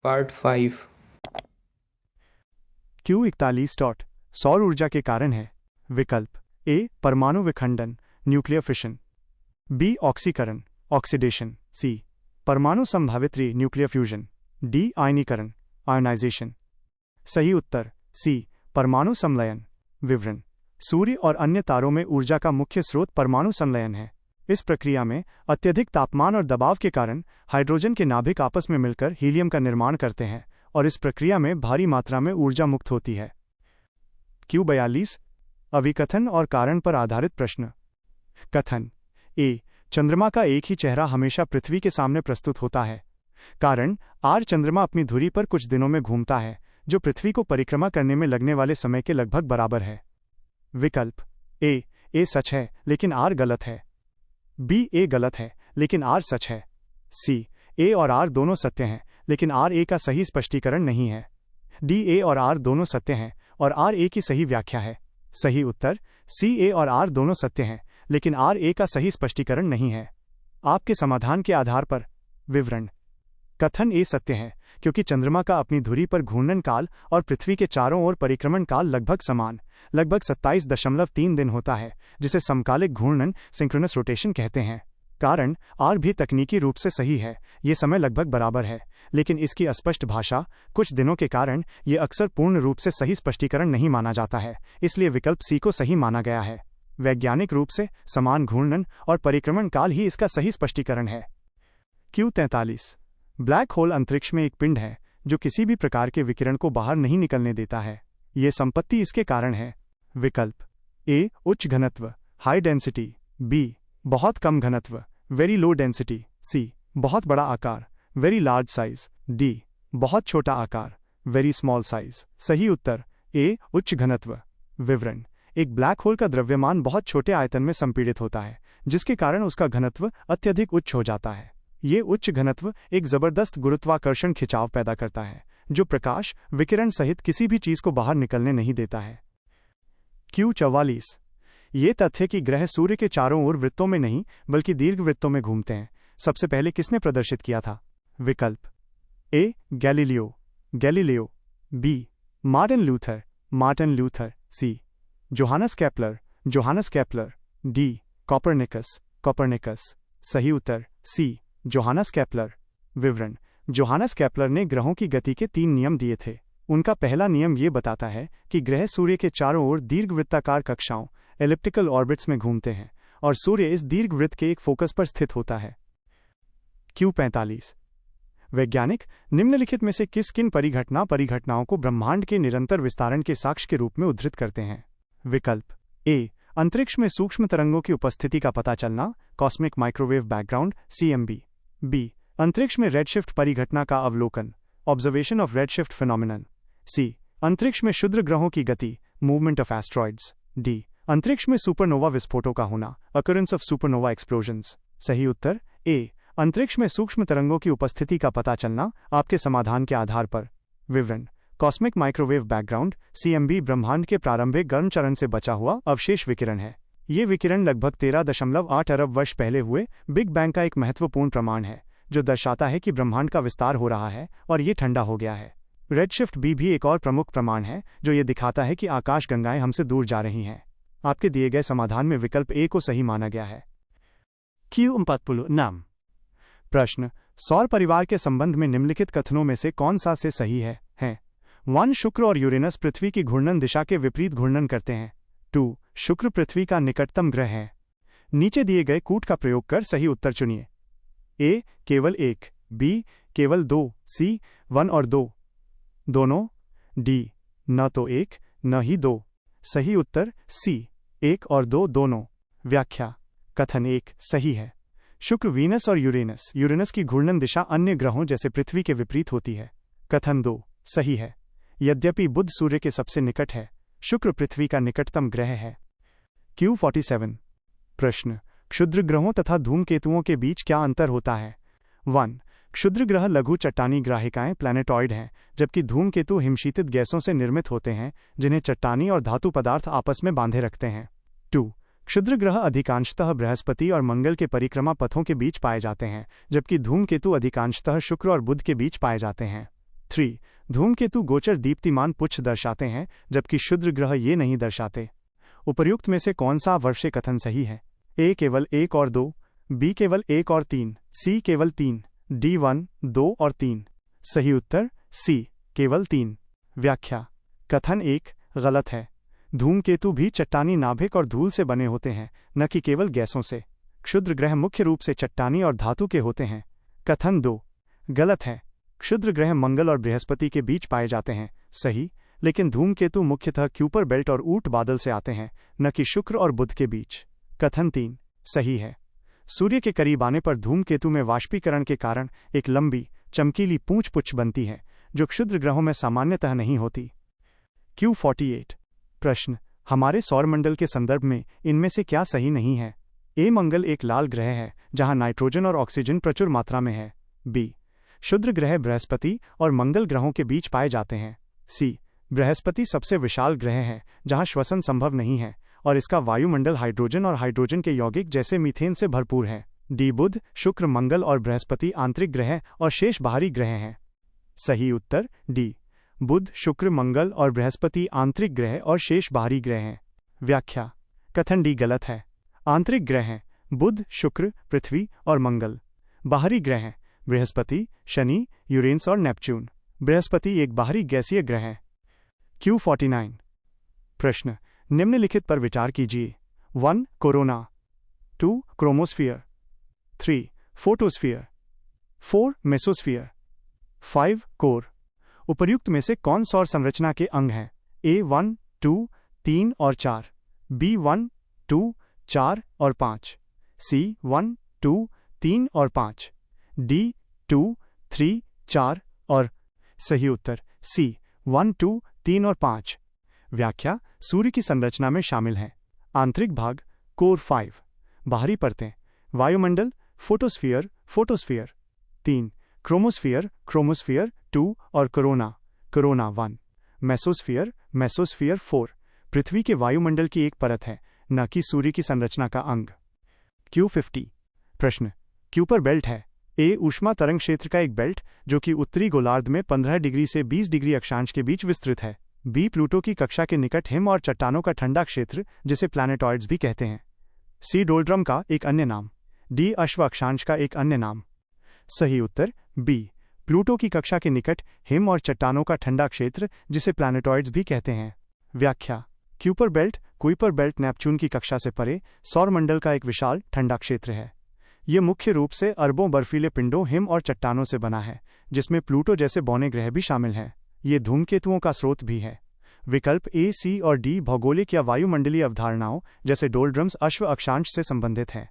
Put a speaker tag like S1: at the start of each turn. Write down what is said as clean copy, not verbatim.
S1: Part 5।
S2: Q41 सौर ऊर्जा के कारण है। विकल्प ए परमाणु विखंडन न्यूक्लियर फिशन, बी ऑक्सीकरण ऑक्सीडेशन, सी परमाणु संभावित्री न्यूक्लियर फ्यूजन, डी आयनीकरण आयोनाइजेशन। सही उत्तर सी परमाणु संलयन। विवरण: सूर्य और अन्य तारों में ऊर्जा का मुख्य स्रोत परमाणु संलयन है। इस प्रक्रिया में अत्यधिक तापमान और दबाव के कारण हाइड्रोजन के नाभिक आपस में मिलकर हीलियम का निर्माण करते हैं और इस प्रक्रिया में भारी मात्रा में ऊर्जा मुक्त होती है। Q42 अभिकथन और कारण पर आधारित प्रश्न। कथन ए चंद्रमा का एक ही चेहरा हमेशा पृथ्वी के सामने प्रस्तुत होता है। कारण आर चंद्रमा अपनी धुरी पर कुछ दिनों में घूमता है, जो पृथ्वी को परिक्रमा करने में लगने वाले समय के लगभग बराबर है। विकल्प ए सच है लेकिन आर गलत है, बी ए गलत है लेकिन आर सच है, सी ए और आर दोनों सत्य हैं लेकिन आर ए का सही स्पष्टीकरण नहीं है, डी ए और आर दोनों सत्य हैं और आर ए की सही व्याख्या है। सही उत्तर सी ए और आर दोनों सत्य हैं लेकिन आर ए का सही स्पष्टीकरण नहीं है। आपके समाधान के आधार पर विवरण: कथन ए सत्य है क्योंकि चंद्रमा का अपनी धुरी पर घूर्णन काल और पृथ्वी के चारों ओर परिक्रमण काल लगभग समान, लगभग 27.3 दिन होता है, जिसे समकालिक घूर्णन सिंक्रोनस रोटेशन कहते हैं। कारण आर भी तकनीकी रूप से सही है, ये समय लगभग बराबर है, लेकिन इसकी अस्पष्ट भाषा कुछ दिनों के कारण ये अक्सर पूर्ण रूप से सही स्पष्टीकरण नहीं माना जाता है, इसलिए विकल्प सी को सही माना गया है। वैज्ञानिक रूप से समान घूर्णन और परिक्रमण काल ही इसका सही स्पष्टीकरण है। Q43 ब्लैक होल अंतरिक्ष में एक पिंड है जो किसी भी प्रकार के विकिरण को बाहर नहीं निकलने देता है। ये संपत्ति इसके कारण है। विकल्प ए उच्च घनत्व हाई डेंसिटी, बी बहुत कम घनत्व वेरी लो डेंसिटी, सी बहुत बड़ा आकार वेरी लार्ज साइज, डी बहुत छोटा आकार वेरी स्मॉल साइज। सही उत्तर ए उच्च घनत्व। विवरण: एक ब्लैक होल का द्रव्यमान बहुत छोटे आयतन में संपीड़ित होता है, जिसके कारण उसका घनत्व अत्यधिक उच्च हो जाता है। ये उच्च घनत्व एक जबरदस्त गुरुत्वाकर्षण खिंचाव पैदा करता है, जो प्रकाश विकिरण सहित किसी भी चीज को बाहर निकलने नहीं देता है। Q44 ये तथ्य कि ग्रह सूर्य के चारों ओर वृत्तों में नहीं बल्कि दीर्घवृत्तों में घूमते हैं, सबसे पहले किसने प्रदर्शित किया था? विकल्प A Galileo, B Martin Luther, C Johannes Kepler, D Copernicus. सही उत्तर सी जोहानस केपलर। विवरण: जोहानस केपलर ने ग्रहों की गति के 3 नियम दिए थे। उनका पहला नियम ये बताता है कि ग्रह सूर्य के चारों ओर दीर्घवृत्ताकार कक्षाओं एलिप्टिकल ऑर्बिट्स में घूमते हैं और सूर्य इस दीर्घवृत्त के एक फोकस पर स्थित होता है। Q45 वैज्ञानिक निम्नलिखित में से किन परिघटनाओं को ब्रह्मांड के निरंतर विस्तारण के साक्ष्य के रूप में उद्धृत करते हैं? विकल्प ए अंतरिक्ष में सूक्ष्म तरंगों की उपस्थिति का पता चलना cosmic microwave background CMB, B अंतरिक्ष में रेडशिफ्ट परिघटना का अवलोकन observation of redshift phenomenon, C अंतरिक्ष में क्षुद्र ग्रहों की गति मूवमेंट ऑफ एस्ट्रॉइड्स, डी अंतरिक्ष में सुपरनोवा विस्फोटों का होना अकरेंस ऑफ सुपरनोवा एक्सप्लोजन्स। सही उत्तर ए अंतरिक्ष में सूक्ष्म तरंगों की उपस्थिति का पता चलना। आपके समाधान के आधार पर विवरण: कॉस्मिक माइक्रोवेव बैकग्राउंड CMB ब्रह्मांड के प्रारंभिक गर्म चरण से बचा हुआ अवशेष विकिरण है। ये विकिरण लगभग 13.8 अरब वर्ष पहले हुए बिग बैंग का एक महत्वपूर्ण प्रमाण है, जो दर्शाता है कि ब्रह्मांड का विस्तार हो रहा है और ये ठंडा हो गया है। रेडशिफ्ट बी भी एक और प्रमुख प्रमाण है जो ये दिखाता है कि आकाश गंगाएं हमसे दूर जा रही हैं। आपके दिए गए समाधान में विकल्प ए को सही माना गया है। Q49 नाम प्रश्न: सौर परिवार के संबंध में निम्नलिखित कथनों में से कौन सा से सही है? 1 शुक्र और यूरेनस पृथ्वी की घूर्णन दिशा के विपरीत घूर्णन करते हैं। 2 शुक्र पृथ्वी का निकटतम ग्रह है। नीचे दिए गए कूट का प्रयोग कर सही उत्तर चुनिए। ए केवल 1, बी केवल 2, सी 1 और 2 दोनों, डी न तो 1 न ही 2। सही उत्तर सी 1 और 2 दोनों। व्याख्या: कथन 1 सही है। शुक्र वीनस और यूरेनस की घूर्णन दिशा अन्य ग्रहों जैसे पृथ्वी के विपरीत होती है। कथन 2 सही है। यद्यपि बुध सूर्य के सबसे निकट है, शुक्र पृथ्वी का निकटतम ग्रह है। Q47 प्रश्न: क्षुद्र ग्रहों तथा धूमकेतुओं के बीच क्या अंतर होता है? 1 क्षुद्र ग्रह लघु चट्टानी ग्राहिकाएं प्लैनेटॉइड हैं, जबकि धूमकेतु हिमशीतित गैसों से निर्मित होते हैं जिन्हें चट्टानी और धातु पदार्थ आपस में बांधे रखते हैं। 2 क्षुद्र ग्रह अधिकांशतः बृहस्पति और मंगल के परिक्रमा पथों के बीच पाए जाते हैं, जबकि धूमकेतु अधिकांशतः शुक्र और बुध के बीच पाए जाते हैं। 3. धूमकेतु गोचर दीप्तिमान पुच्छ दर्शाते हैं जबकि क्षुद्र ग्रह ये नहीं दर्शाते। उपर्युक्त में से कौन सा वर्षे कथन सही है? ए केवल 1 और 2, बी केवल 1 और 3, सी केवल 3, डी 1, 2 और 3। सही उत्तर सी केवल 3। व्याख्या: कथन 1 गलत है। धूमकेतु भी चट्टानी नाभिक और धूल से बने होते हैं, न कि केवल गैसों से। क्षुद्र ग्रह मुख्य रूप से चट्टानी और धातु के होते हैं। कथन 2 गलत है। क्षुद्र ग्रह मंगल और बृहस्पति के बीच पाए जाते हैं। सही, लेकिन धूमकेतु मुख्यतः क्यूपर बेल्ट और ऊट बादल से आते हैं, न कि शुक्र और बुध के बीच। कथन 3 सही है। सूर्य के करीब आने पर धूमकेतु में वाष्पीकरण के कारण एक लंबी चमकीली पूंछ पुच्छ बनती है, जो क्षुद्र ग्रहों में सामान्यतः नहीं होती। Q48 प्रश्न: हमारे सौरमंडल के संदर्भ में इनमें से क्या सही नहीं है? ए मंगल एक लाल ग्रह है जहां नाइट्रोजन और ऑक्सीजन प्रचुर मात्रा में है। बी क्षुद्र ग्रह बृहस्पति और मंगल ग्रहों के बीच पाए जाते हैं। सी बृहस्पति सबसे विशाल ग्रह है जहां श्वसन संभव नहीं है और इसका वायुमंडल हाइड्रोजन और हाइड्रोजन के यौगिक जैसे मीथेन से भरपूर है। डी बुध, शुक्र, मंगल और बृहस्पति आंतरिक ग्रह और शेष बाहरी ग्रह हैं। सही उत्तर डी बुध, शुक्र, मंगल और बृहस्पति आंतरिक ग्रह और शेष बाहरी ग्रह हैं। व्याख्या: कथन डी गलत है। आंतरिक ग्रह हैं बुध, शुक्र, पृथ्वी और मंगल। बाहरी ग्रह हैं बृहस्पति, शनि, यूरेनस और नेपच्यून। बृहस्पति एक बाहरी गैसीय ग्रह है। Q49 प्रश्न: निम्नलिखित पर विचार कीजिए। 1 corona, 2 chromosphere, 3 photosphere, 4 mesosphere, 5 core. उपर्युक्त में से कौन सौर संरचना के अंग हैं? A 1, 2, 3 और 4, B 1, 2, 4 और 5, C 1, 2, 3 और 5, D 2, 3, 4 और। सही उत्तर C 1, 2, 3 और 5। व्याख्या: सूर्य की संरचना में शामिल हैं आंतरिक भाग कोर 5, बाहरी परतें वायुमंडल फोटोस्फीयर, फोटोस्फीयर 3, क्रोमोस्फीयर, क्रोमोस्फीयर 2 और कोरोना, कोरोना 1, मेसोस्फीयर, मेसोस्फीयर 4। पृथ्वी के वायुमंडल की एक परत है, न कि सूर्य की संरचना का अंग। Q50 प्रश्न: क्यूपर बेल्ट है? ए ऊष्मा तरंग क्षेत्र का एक बेल्ट जो कि उत्तरी गोलार्ध में 15 डिग्री से 20 डिग्री अक्षांश के बीच विस्तृत है। बी प्लूटो की कक्षा के निकट हिम और चट्टानों का ठंडा क्षेत्र जिसे प्लैनेटॉइड्स भी कहते हैं। सी डोल्ड्रम का एक अन्य नाम। डी अश्व अक्षांश का एक अन्य नाम। सही उत्तर बी प्लूटो की कक्षा के निकट हिम और चट्टानों का ठंडा क्षेत्र जिसे प्लैनेटॉइड्स भी कहते हैं। व्याख्या: Kuiper belt Kuiper belt Neptune की कक्षा से परे सौरमंडल का एक विशाल ठंडा क्षेत्र है। ये मुख्य रूप से अरबों बर्फीले पिंडों, हिम और चट्टानों से बना है, जिसमें प्लूटो जैसे बौने ग्रह भी शामिल हैं। ये धूमकेतुओं का स्रोत भी है। विकल्प ए, सी और डी भौगोलिक या वायुमंडलीय अवधारणाओं जैसे डोल्ड्रम्स अश्व अक्षांश से संबंधित हैं।